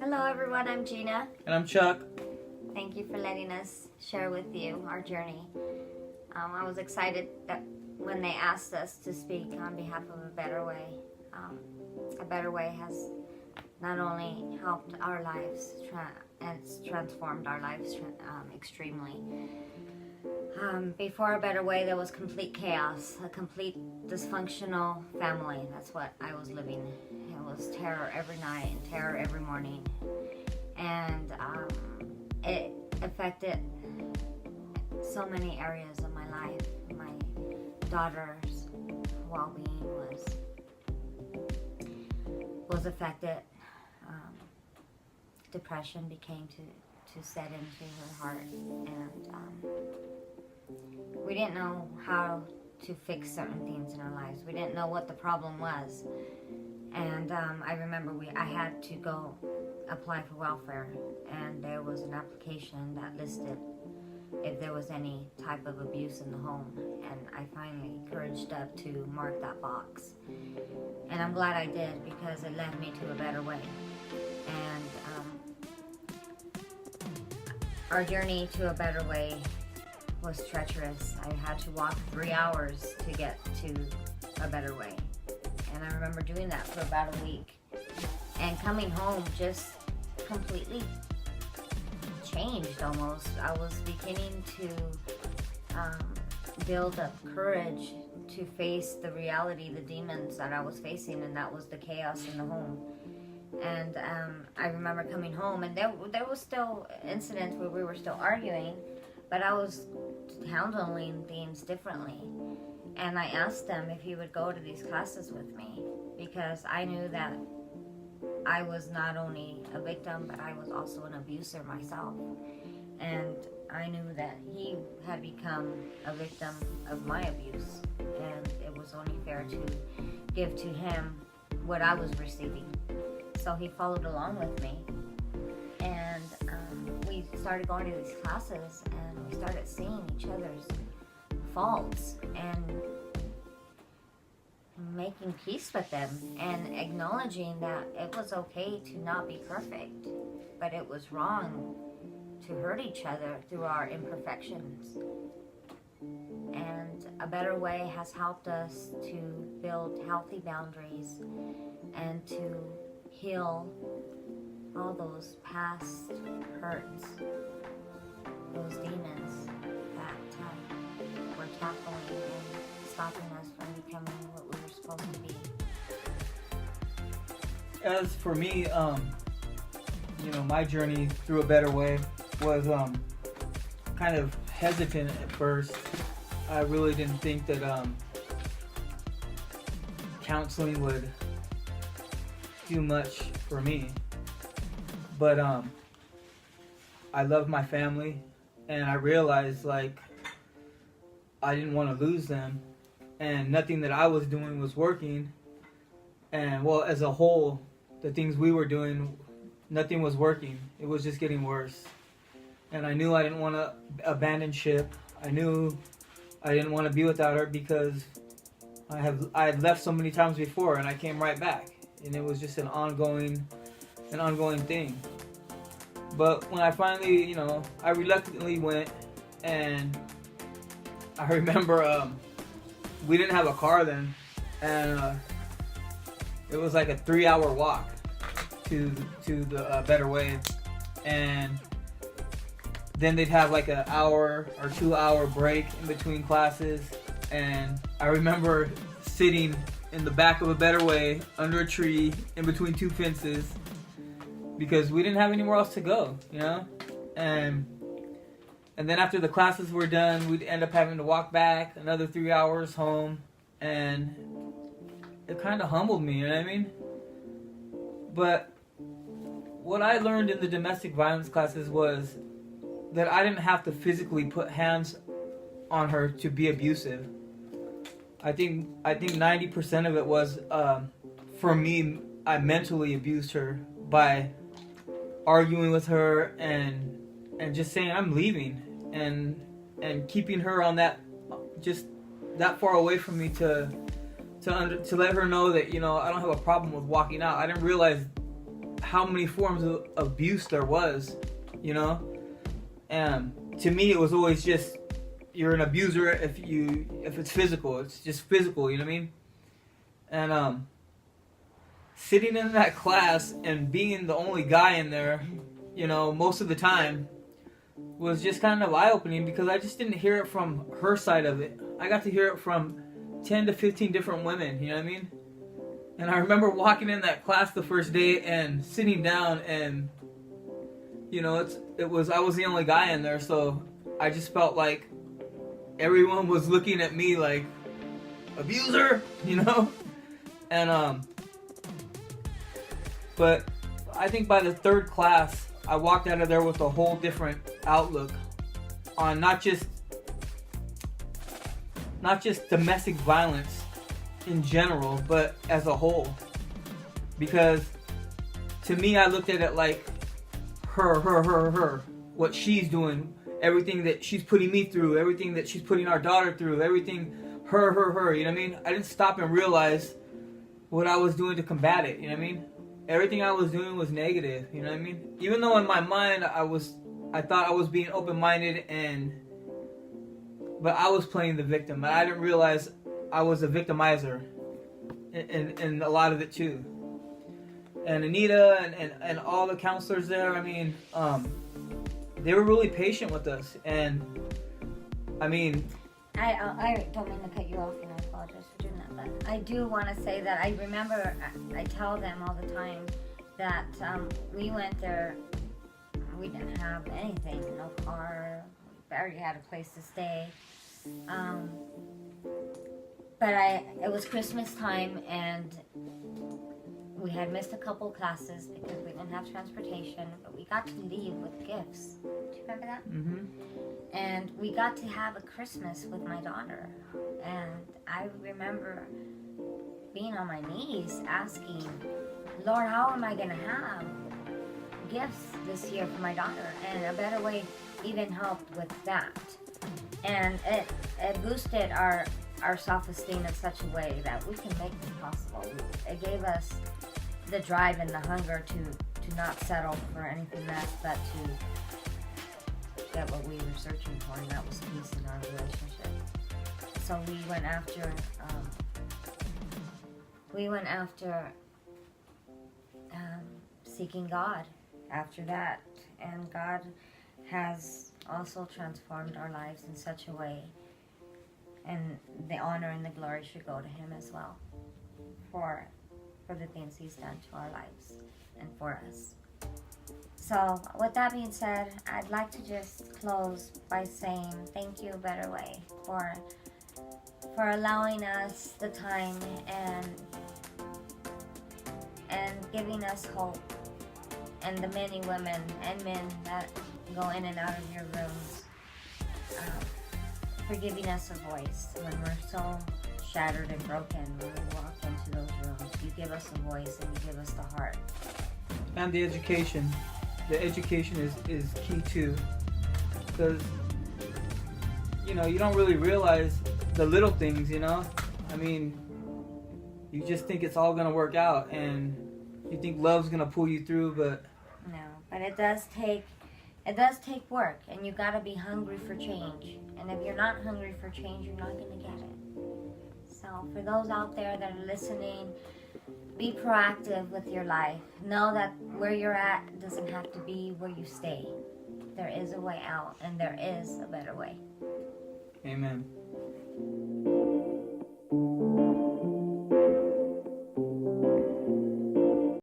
Hello everyone, I'm Gina. And I'm Chuck. Thank you for letting us share with you our journey. I was excited that when they asked us to speak on behalf of A Better Way. A Better Way has not only helped our lives, it's transformed our lives extremely. Before A Better Way, there was complete chaos, a complete dysfunctional family. That's what I was living. It was terror every night and terror every morning. And it affected so many areas of my life. My daughter's well-being was affected. Depression began to set into her heart, and we didn't know how to fix certain things in our lives. We didn't know what the problem was. And I remember I had to go apply for welfare, and there was an application that listed if there was any type of abuse in the home, and I finally couraged up to mark that box. And I'm glad I did, because it led me to A Better Way. And our journey to A Better Way was treacherous. I had to walk 3 hours to get to A Better Way. And I remember doing that for about a week. And coming home just completely changed almost. I was beginning to build up courage to face the reality, the demons that I was facing, and that was the chaos in the home. And I remember coming home, and there was still incidents where we were still arguing, but I was handling things differently. And I asked him if he would go to these classes with me, because I knew that I was not only a victim, but I was also an abuser myself. And I knew that he had become a victim of my abuse, and it was only fair to give to him what I was receiving. So he followed along with me, and we started going to these classes, and we started seeing each other's faults and making peace with them, and acknowledging that it was okay to not be perfect, but it was wrong to hurt each other through our imperfections. And A Better Way has helped us to build healthy boundaries and to heal all those past hurts, those demons that were tackling and stopping us from becoming what we were supposed to be. As for me, my journey through A Better Way was kind of hesitant at first. I really didn't think that counseling would do much for me. But I love my family, and I realized I didn't want to lose them, and nothing that I was doing was working. And well, as a whole, the things we were doing, nothing was working. It was just getting worse. And I knew I didn't want to abandon ship. I knew I didn't want to be without her, because I had left so many times before, and I came right back. And it was just an ongoing thing. But when I finally, I reluctantly went, and I remember we didn't have a car then, and it was like a 3-hour walk to the Better Way, and then they'd have like an hour or 2-hour break in between classes. And I remember sitting in the back of A Better Way under a tree in between two fences, because we didn't have anywhere else to go, and then after the classes were done, we'd end up having to walk back another 3 hours home, and it kind of humbled me, you know what I mean? But what I learned in the domestic violence classes was that I didn't have to physically put hands on her to be abusive. I think 90% of it was, for me, I mentally abused her by arguing with her and just saying I'm leaving, and keeping her on that, just that far away from me to let her know that I don't have a problem with walking out. I didn't realize how many forms of abuse there was, you know. And to me, it was always just, you're an abuser if it's physical. It's just physical, you know what I mean? And sitting in that class and being the only guy in there, you know, most of the time, was just kind of eye-opening, because I just didn't hear it from her side of it. I got to hear it from 10 to 15 different women, you know what I mean? And I remember walking in that class the first day and sitting down, and you know, I was the only guy in there, so I just felt like everyone was looking at me like, abuser, you know? And but I think by the third class, I walked out of there with a whole different outlook on not just domestic violence in general, but as a whole. Because to me, I looked at it like her, what she's doing, everything that she's putting me through, everything that she's putting our daughter through, everything her, you know what I mean? I didn't stop and realize what I was doing to combat it, you know what I mean? Everything I was doing was negative, you know what I mean? Even though in my mind I thought I was being open-minded, but I was playing the victim, and I didn't realize I was a victimizer in a lot of it too. And Anita and all the counselors there, I mean, they were really patient with us, and I mean, I don't mean to cut you off, and I apologize for doing that, but I do want to say that I remember, I tell them all the time that we went there, we didn't have anything, no car, we barely had a place to stay, but it was Christmas time, and we had missed a couple classes because we didn't have transportation, but we got to leave with gifts. Do you remember that? mm-hmm. And we got to have a Christmas with my daughter. And I remember being on my knees asking, Lord, how am I going to have gifts this year for my daughter? And A Better Way even helped with that. And it boosted our self-esteem in such a way that we can make this possible. It gave us the drive and the hunger to not settle for anything less, but to get what we were searching for, and that was peace in our relationship. So we went after seeking God after that, and God has also transformed our lives in such a way, and the honor and the glory should go to Him as well for the things He's done to our lives and for us. So with that being said, I'd like to just close by saying thank you, Better Way, for allowing us the time and giving us hope, and the many women and men that go in and out of your rooms, for giving us a voice when we're so shattered and broken. When we walk into those rooms, you give us a voice and you give us the heart. And the education. The education is key too, because you know, you don't really realize the little things, you know. I mean, you just think it's all gonna work out, and you think love's gonna pull you through, but no. But it does take work, and you gotta be hungry for change. And if you're not hungry for change, you're not gonna get it. So for those out there that are listening, be proactive with your life. Know that where you're at doesn't have to be where you stay. There is a way out, and there is a better way. amen.